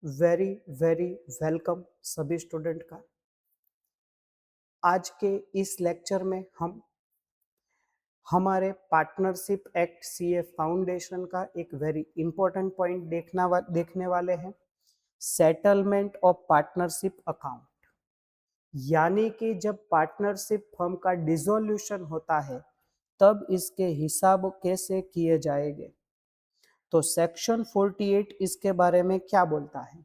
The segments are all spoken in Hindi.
वेरी वेरी वेलकम सभी स्टूडेंट का। आज के इस लेक्चर में हम हमारे पार्टनरशिप एक्ट सीए फाउंडेशन का एक वेरी इंपॉर्टेंट पॉइंट देखने वाले हैं, सेटलमेंट ऑफ पार्टनरशिप अकाउंट। यानी कि जब पार्टनरशिप फर्म का डिसोल्यूशन होता है तब इसके हिसाब कैसे किए जाएंगे। तो सेक्शन 48 इसके बारे में क्या बोलता है।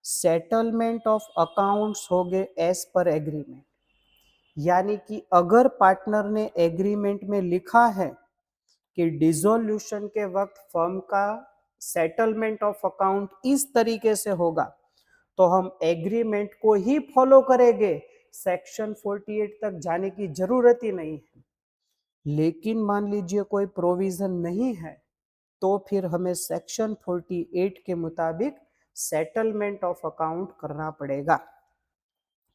सेटलमेंट ऑफ अकाउंट्स हो गए एज पर एग्रीमेंट, यानी कि अगर पार्टनर ने एग्रीमेंट में लिखा है कि डिसोल्यूशन के वक्त फर्म का सेटलमेंट ऑफ अकाउंट इस तरीके से होगा तो हम एग्रीमेंट को ही फॉलो करेंगे, सेक्शन 48 तक जाने की जरूरत ही नहीं है। लेकिन मान लीजिए कोई प्रोविजन नहीं है तो फिर हमें सेक्शन 48 के मुताबिक सेटलमेंट ऑफ अकाउंट करना पड़ेगा।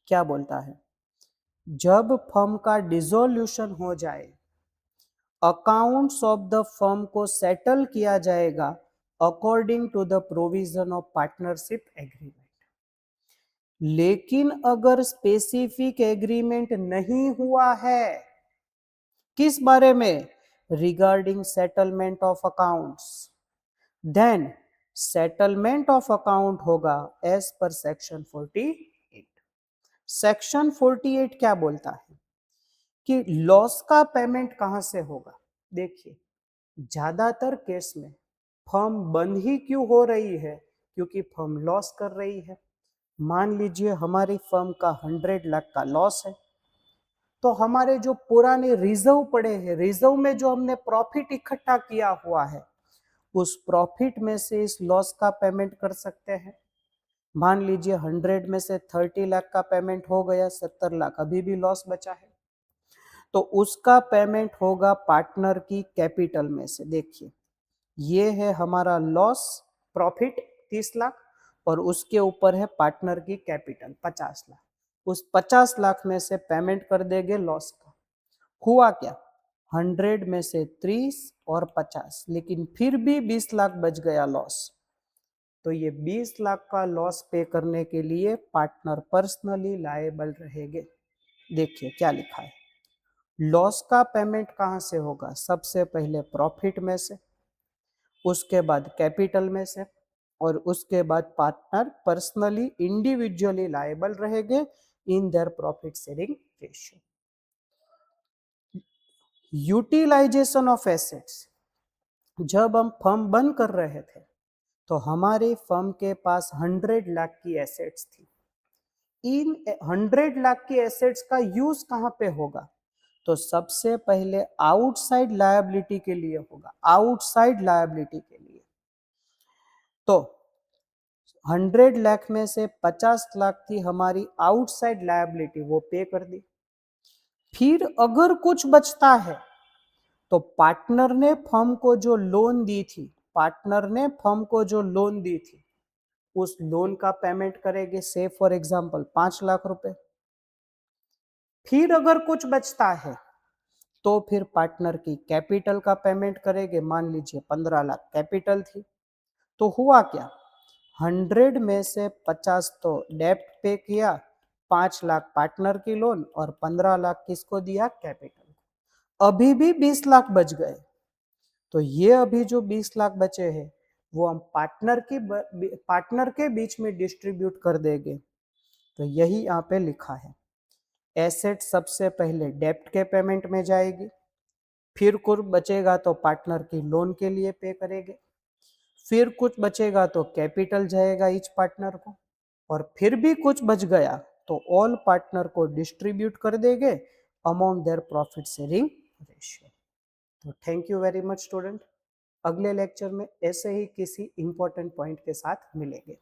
क्या बोलता है, जब फर्म का डिसोल्यूशन हो जाए अकाउंट्स ऑफ द फर्म को सेटल किया जाएगा according to the provision of partnership agreement. लेकिन अगर स्पेसिफिक एग्रीमेंट नहीं हुआ है, किस बारे में, regarding settlement of accounts, then settlement of account होगा एज पर सेक्शन 48। सेक्शन 48 क्या बोलता है कि लॉस का पेमेंट कहां से होगा। देखिए, ज्यादातर केस में फर्म बंद ही क्यों हो रही है, क्योंकि फर्म लॉस कर रही है। मान लीजिए हमारी फर्म का 100 लाख का लॉस है, तो हमारे जो पुराने रिजर्व पड़े हैं, रिजर्व में जो हमने प्रॉफिट इकट्ठा किया हुआ है उस प्रॉफिट में से इस लॉस का पेमेंट कर सकते हैं। मान लीजिए 100 में से 30 लाख का पेमेंट हो गया, 70 लाख अभी भी लॉस बचा है, तो उसका पेमेंट होगा पार्टनर की कैपिटल में से। देखिए, ये है हमारा लॉस, प्रॉफिट 30 लाख और उसके ऊपर है पार्टनर की कैपिटल 50 लाख। उस 50 लाख में से पेमेंट कर देंगे लॉस का। हुआ क्या, 100 में से 30 और 50, लेकिन फिर भी 20 लाख बच गया लॉस। तो ये 20 लाख का लॉस पे करने के लिए पार्टनर पर्सनली लायबल रहेंगे। देखिए क्या लिखा है, लॉस का पेमेंट कहां से होगा, सबसे पहले प्रॉफिट में से, उसके बाद कैपिटल में से, और उसके बाद पार्टनर पर्सनली इंडिविजुअली लायबल रहेंगे in their profit sharing ratio. Utilisation of assets, जब हम फर्म बंद कर रहे थे तो हमारी फर्म के पास 100 लाख की एसेट्स थी। इन 100 लाख की एसेट्स का यूज कहां पे होगा, तो सबसे पहले आउटसाइड लायबिलिटी के लिए होगा, आउटसाइड लायबिलिटी के लिए। तो 100 लाख में से 50 लाख थी हमारी आउटसाइड लायबिलिटी, वो पे कर दी। फिर अगर कुछ बचता है तो पार्टनर ने फर्म को जो लोन दी थी, पार्टनर ने फर्म को जो लोन दी थी उस लोन का पेमेंट करेंगे, से फॉर एग्जांपल 5 लाख रुपए। फिर अगर कुछ बचता है तो फिर पार्टनर की कैपिटल का पेमेंट करेंगे, मान लीजिए 15 लाख कैपिटल थी। तो हुआ क्या, 100 में से 50 तो डेप्ट पे किया, 5 लाख पार्टनर की लोन और 15 लाख किसको दिया, कैपिटल को। अभी भी 20 लाख बच गए। तो ये अभी जो 20 लाख बचे हैं वो हम पार्टनर के बीच में डिस्ट्रीब्यूट कर देंगे। तो यही यहाँ पे लिखा है, एसेट सबसे पहले डेप्ट के पेमेंट में जाएगी, फिर कुछ बचेगा तो पार्टनर की लोन के लिए पे करेंगे, फिर कुछ बचेगा तो कैपिटल जाएगा ईच पार्टनर को, और फिर भी कुछ बच गया तो ऑल पार्टनर को डिस्ट्रीब्यूट कर देंगे among their profit sharing ratio. तो thank you very much student. अगले लेक्चर में ऐसे ही किसी इंपॉर्टेंट पॉइंट के साथ मिलेंगे।